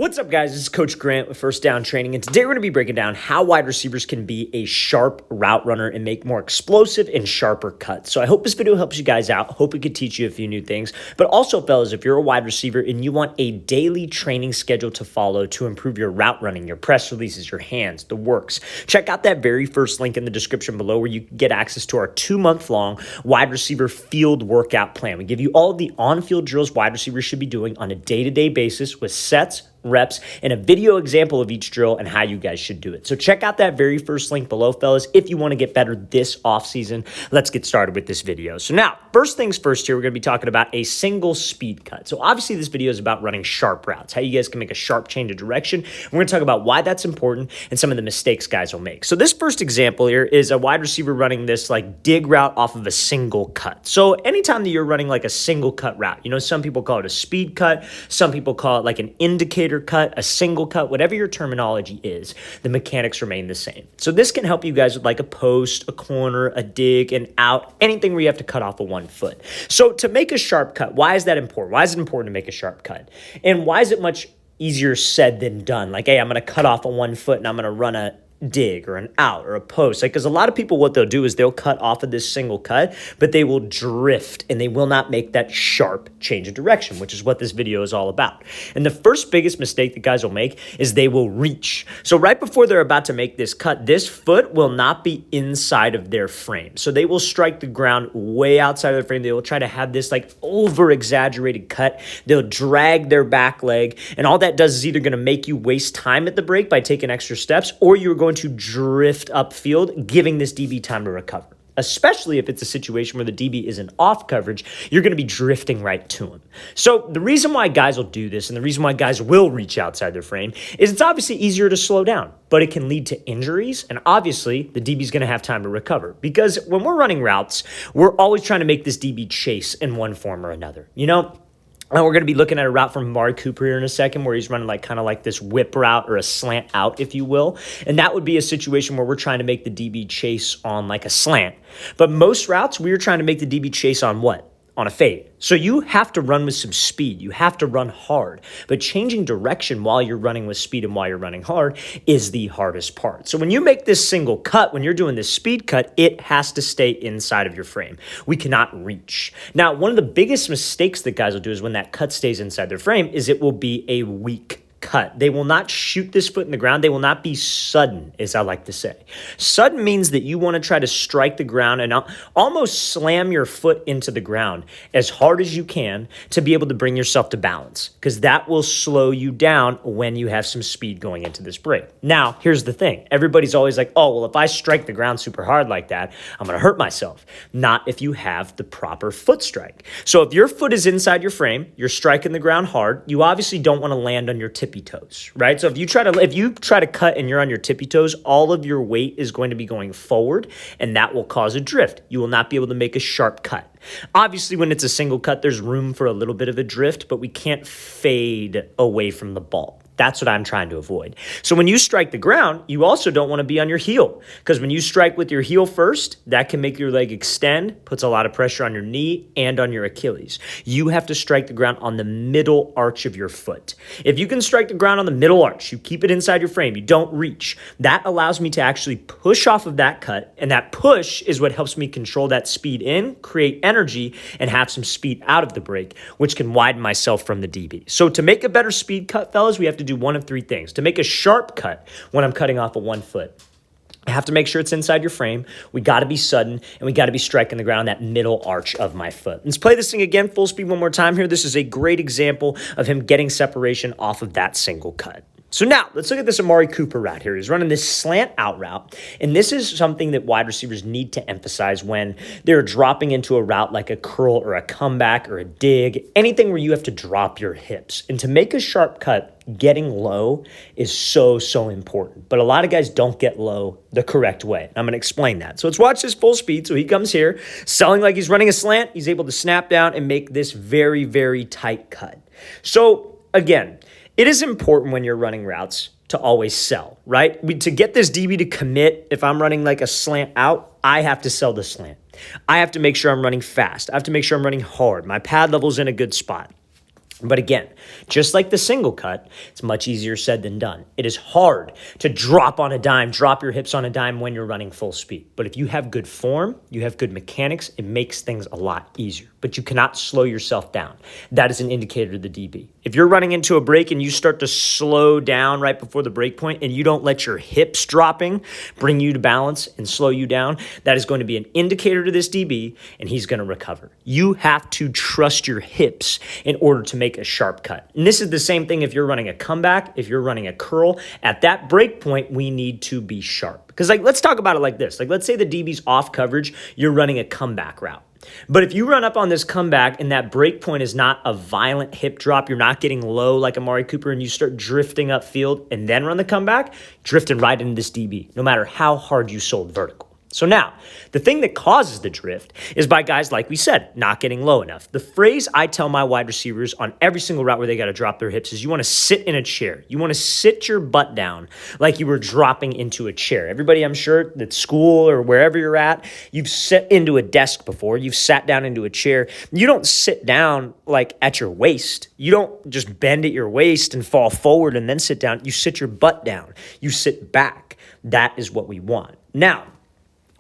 What's up, guys? This is Coach Grant with First Down Training, and today we're going to be breaking down how wide receivers can be a sharp route runner and make more explosive and sharper cuts. So I hope this video helps you guys out. Hope it could teach you a few new things. But also, fellas, if you're a wide receiver and you want a daily training schedule to follow to improve your route running, your press releases, your hands, the works, check out that very first link in the description below where you can get access to our 2-month-long wide receiver field workout plan. We give you all of the on-field drills wide receivers should be doing on a day-to-day basis with sets, reps, and a video example of each drill and how you guys should do it. So check out that very first link below, fellas, if you want to get better this offseason. Let's get started with this video. So now, first things first here, we're going to be talking about a single speed cut. So obviously this video is about running sharp routes, how you guys can make a sharp change of direction. We're going to talk about why that's important and some of the mistakes guys will make. So this first example here is a wide receiver running this like dig route off of a single cut. So anytime that you're running like a single cut route, you know, some people call it a speed cut, some people call it like an indicator cut, a single cut, whatever your terminology is, the mechanics remain the same. So this can help you guys with like a post, a corner, a dig, an out, anything where you have to cut off of 1 foot. So to make a sharp cut, why is that important? Why is it important to make a sharp cut? And why is it much easier said than done? Like, hey, I'm going to cut off a 1 foot and I'm going to run a dig or an out or a post. Like, because a lot of people, what they'll do is they'll cut off of this single cut, but they will drift and they will not make that sharp change of direction, which is what this video is all about. And the first biggest mistake that guys will make is they will reach. So right before they're about to make this cut, this foot will not be inside of their frame. So they will strike the ground way outside of the frame. They will try to have this like over exaggerated cut. They'll drag their back leg, and all that does is either going to make you waste time at the break by taking extra steps, or you're going to drift upfield, giving this DB time to recover. Especially if it's a situation where the DB isn't off coverage, you're going to be drifting right to him. So the reason why guys will do this and the reason why guys will reach outside their frame is it's obviously easier to slow down, but it can lead to injuries. And obviously the DB is going to have time to recover, because when we're running routes, we're always trying to make this DB chase in one form or another. You know, and we're going to be looking at a route from Amari Cooper here in a second where he's running like kind of like this whip route or a slant out, if you will. And that would be a situation where we're trying to make the DB chase on like a slant. But most routes, we're trying to make the DB chase on what? On a fade. So you have to run with some speed. You have to run hard. But changing direction while you're running with speed and while you're running hard is the hardest part. So when you make this single cut, when you're doing this speed cut, it has to stay inside of your frame. We cannot reach. Now, one of the biggest mistakes that guys will do is when that cut stays inside their frame is it will be a weak cut. They will not shoot this foot in the ground. They will not be sudden, as I like to say. Sudden means that you want to try to strike the ground and almost slam your foot into the ground as hard as you can to be able to bring yourself to balance, because that will slow you down when you have some speed going into this break. Now, here's the thing. Everybody's always like, oh, well, if I strike the ground super hard like that, I'm going to hurt myself. Not if you have the proper foot strike. So if your foot is inside your frame, you're striking the ground hard, you obviously don't want to land on your tippy toes, right? So if you try to cut and you're on your tippy toes, all of your weight is going to be going forward, and that will cause a drift. You will not be able to make a sharp cut. Obviously, when it's a single cut, there's room for a little bit of a drift, but we can't fade away from the ball. That's what I'm trying to avoid. So when you strike the ground, you also don't want to be on your heel, because when you strike with your heel first, that can make your leg extend, puts a lot of pressure on your knee and on your Achilles. You have to strike the ground on the middle arch of your foot. If you can strike the ground on the middle arch, you keep it inside your frame, you don't reach, that allows me to actually push off of that cut, and that push is what helps me control that speed in, create energy, and have some speed out of the break, which can widen myself from the DB. So to make a better speed cut, fellas, we have to do one of three things. To make a sharp cut when I'm cutting off a 1 foot, I have to make sure it's inside your frame. We got to be sudden, and we got to be striking the ground that middle arch of my foot. Let's play this thing again, full speed one more time here. This is a great example of him getting separation off of that single cut. So now, let's look at this Amari Cooper route here. He's running this slant out route, and this is something that wide receivers need to emphasize when they're dropping into a route like a curl or a comeback or a dig, anything where you have to drop your hips. And to make a sharp cut, getting low is so important. But a lot of guys don't get low the correct way. I'm going to explain that. So let's watch this full speed. So he comes here, selling like he's running a slant. He's able to snap down and make this very tight cut. So again, it is important when you're running routes to always sell, right? To get this DB to commit, if I'm running like a slant out, I have to sell the slant. I have to make sure I'm running fast. I have to make sure I'm running hard. My pad level's in a good spot. But again, just like the single cut, it's much easier said than done. It is hard to drop on a dime, drop your hips on a dime when you're running full speed. But if you have good form, you have good mechanics, it makes things a lot easier. But you cannot slow yourself down. That is an indicator to the DB. If you're running into a break and you start to slow down right before the break point and you don't let your hips dropping bring you to balance and slow you down, that is going to be an indicator to this DB and he's going to recover. You have to trust your hips in order to make a sharp cut. And this is the same thing if you're running a comeback, if you're running a curl. At that break point, we need to be sharp. Because let's talk about it like this. Let's say the DB's off coverage, you're running a comeback route. But if you run up on this comeback and that break point is not a violent hip drop, you're not getting low like Amari Cooper and you start drifting upfield and then run the comeback, drifting right into this DB, no matter how hard you sold vertical. So now, the thing that causes the drift is by guys, like we said, not getting low enough. The phrase I tell my wide receivers on every single route where they got to drop their hips is you want to sit in a chair. You want to sit your butt down like you were dropping into a chair. Everybody, I'm sure, at school or wherever you're at, you've sat into a desk before. You've sat down into a chair. You don't sit down like at your waist. You don't just bend at your waist and fall forward and then sit down. You sit your butt down. You sit back. That is what we want. Now,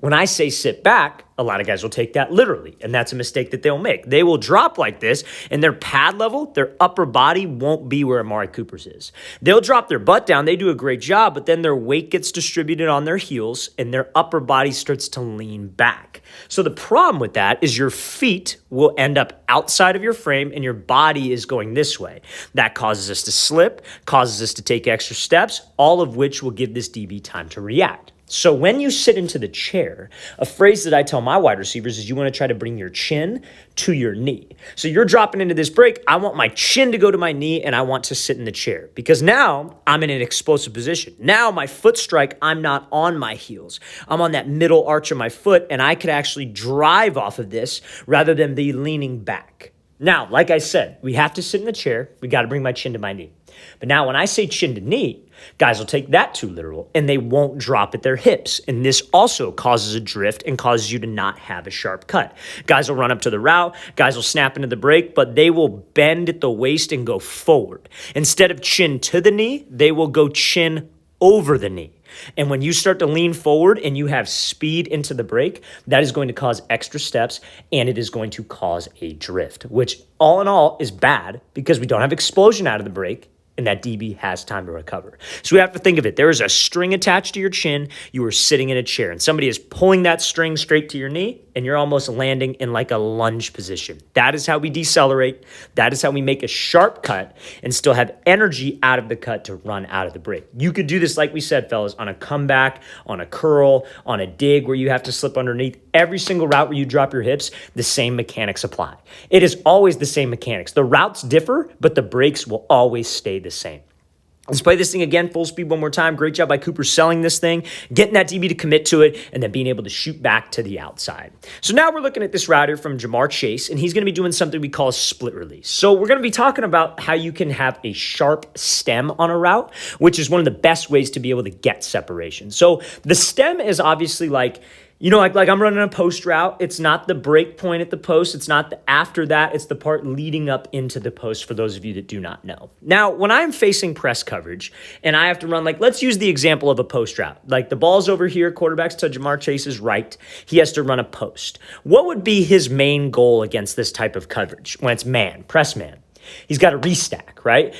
when I say sit back, a lot of guys will take that literally, and that's a mistake that they'll make. They will drop like this, and their pad level, their upper body won't be where Amari Cooper's is. They'll drop their butt down. They do a great job, but then their weight gets distributed on their heels, and their upper body starts to lean back. So the problem with that is your feet will end up outside of your frame, and your body is going this way. That causes us to slip, causes us to take extra steps, all of which will give this DB time to react. So when you sit into the chair, a phrase that I tell my wide receivers is you want to try to bring your chin to your knee. So you're dropping into this break. I want my chin to go to my knee and I want to sit in the chair because now I'm in an explosive position. Now my foot strike, I'm not on my heels. I'm on that middle arch of my foot and I could actually drive off of this rather than be leaning back. Now, like I said, we have to sit in the chair. We got to bring my chin to my knee. But now when I say chin to knee, guys will take that too literal and they won't drop at their hips. And this also causes a drift and causes you to not have a sharp cut. Guys will run up to the route, guys will snap into the break, but they will bend at the waist and go forward. Instead of chin to the knee, they will go chin over the knee. And when you start to lean forward and you have speed into the break, that is going to cause extra steps and it is going to cause a drift, which all in all is bad because we don't have explosion out of the break and that DB has time to recover. So we have to think of it. There is a string attached to your chin. You are sitting in a chair and somebody is pulling that string straight to your knee and you're almost landing in like a lunge position. That is how we decelerate. That is how we make a sharp cut and still have energy out of the cut to run out of the break. You could do this, like we said, fellas, on a comeback, on a curl, on a dig where you have to slip underneath. Every single route where you drop your hips, the same mechanics apply. It is always the same mechanics. The routes differ, but the breaks will always stay the same. Let's play this thing again, full speed one more time. Great job by Cooper selling this thing, getting that DB to commit to it, and then being able to shoot back to the outside. So now we're looking at this route here from Jamar Chase, and he's going to be doing something we call a split release. So we're going to be talking about how you can have a sharp stem on a route, which is one of the best ways to be able to get separation. So the stem is obviously like, like I'm running a post route. It's not the break point at the post. It's not the after that. It's the part leading up into the post for those of you that do not know. Now, when I'm facing press coverage and I have to run, let's use the example of a post route. Like the ball's over here, quarterback's to Jamar Chase's right. He has to run a post. What would be his main goal against this type of coverage when it's man, press man? He's got to restack, right?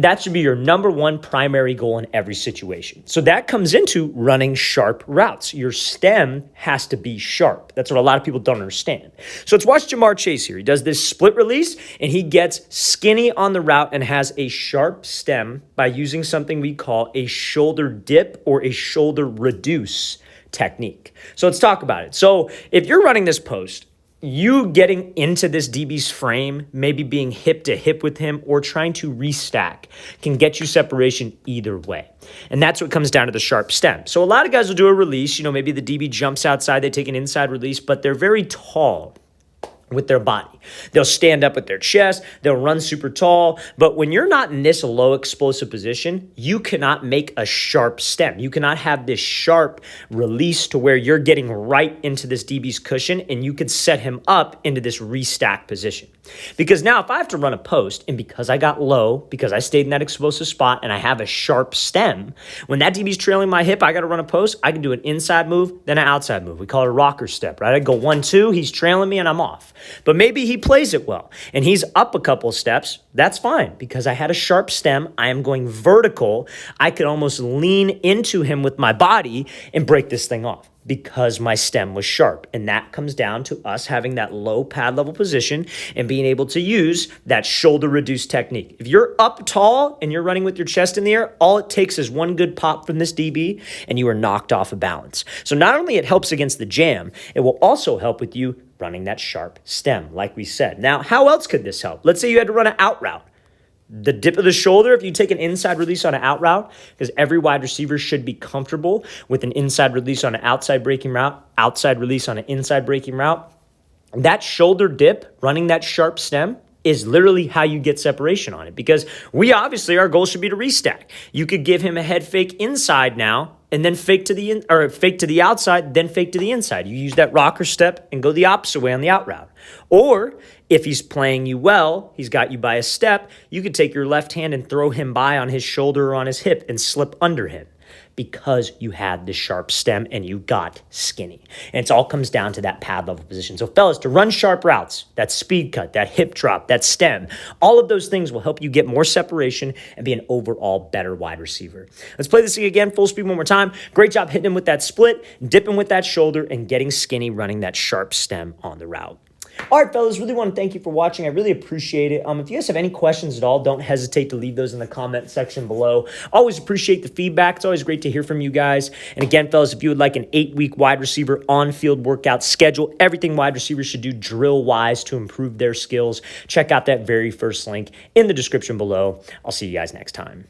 That should be your number one primary goal in every situation. So that comes into running sharp routes. Your stem has to be sharp. That's what a lot of people don't understand. So let's watch Jamar Chase here. He does this split release and he gets skinny on the route and has a sharp stem by using something we call a shoulder dip or a shoulder reduce technique. So let's talk about it. So if you're running this post, you getting into this DB's frame, maybe being hip to hip with him or trying to restack can get you separation either way. And that's what comes down to the sharp stem. So a lot of guys will do a release, maybe the DB jumps outside, they take an inside release, but they're very tall with their body. They'll stand up with their chest, they'll run super tall, but when you're not in this low explosive position, you cannot make a sharp stem. You cannot have this sharp release to where you're getting right into this DB's cushion and you could set him up into this restack position. Because now if I have to run a post, and because I got low, because I stayed in that explosive spot and I have a sharp stem, when that DB's trailing my hip, I got to run a post, I can do an inside move, then an outside move. We call it a rocker step, right? I go 1-2, he's trailing me and I'm off. But maybe he plays it well and he's up a couple steps. That's fine because I had a sharp stem. I am going vertical. I could almost lean into him with my body and break this thing off, because my stem was sharp. And that comes down to us having that low pad level position and being able to use that shoulder reduced technique. If you're up tall and you're running with your chest in the air, all it takes is one good pop from this DB and you are knocked off of balance. So not only it helps against the jam, it will also help with you running that sharp stem, like we said. Now, how else could this help? Let's say you had to run an out route. The dip of the shoulder, if you take an inside release on an out route, because every wide receiver should be comfortable with an inside release on an outside breaking route, outside release on an inside breaking route. That shoulder dip, running that sharp stem, is literally how you get separation on it, because our goal should be to restack. You could give him a head fake inside now, and then fake to the outside, then fake to the inside. You use that rocker step and go the opposite way on the out route. Or if he's playing you well, he's got you by a step, you could take your left hand and throw him by on his shoulder or on his hip and slip under him, because you had the sharp stem and you got skinny. And it all comes down to that pad level position. So fellas, to run sharp routes, that speed cut, that hip drop, that stem, all of those things will help you get more separation and be an overall better wide receiver. Let's play this thing again, full speed one more time. Great job hitting him with that split, dipping with that shoulder, and getting skinny running that sharp stem on the route. All right, fellas, really want to thank you for watching. I really appreciate it. If you guys have any questions at all, don't hesitate to leave those in the comment section below. Always appreciate the feedback. It's always great to hear from you guys. And again, fellas, if you would like an 8-week wide receiver on-field workout schedule, everything wide receivers should do drill-wise to improve their skills, check out that very first link in the description below. I'll see you guys next time.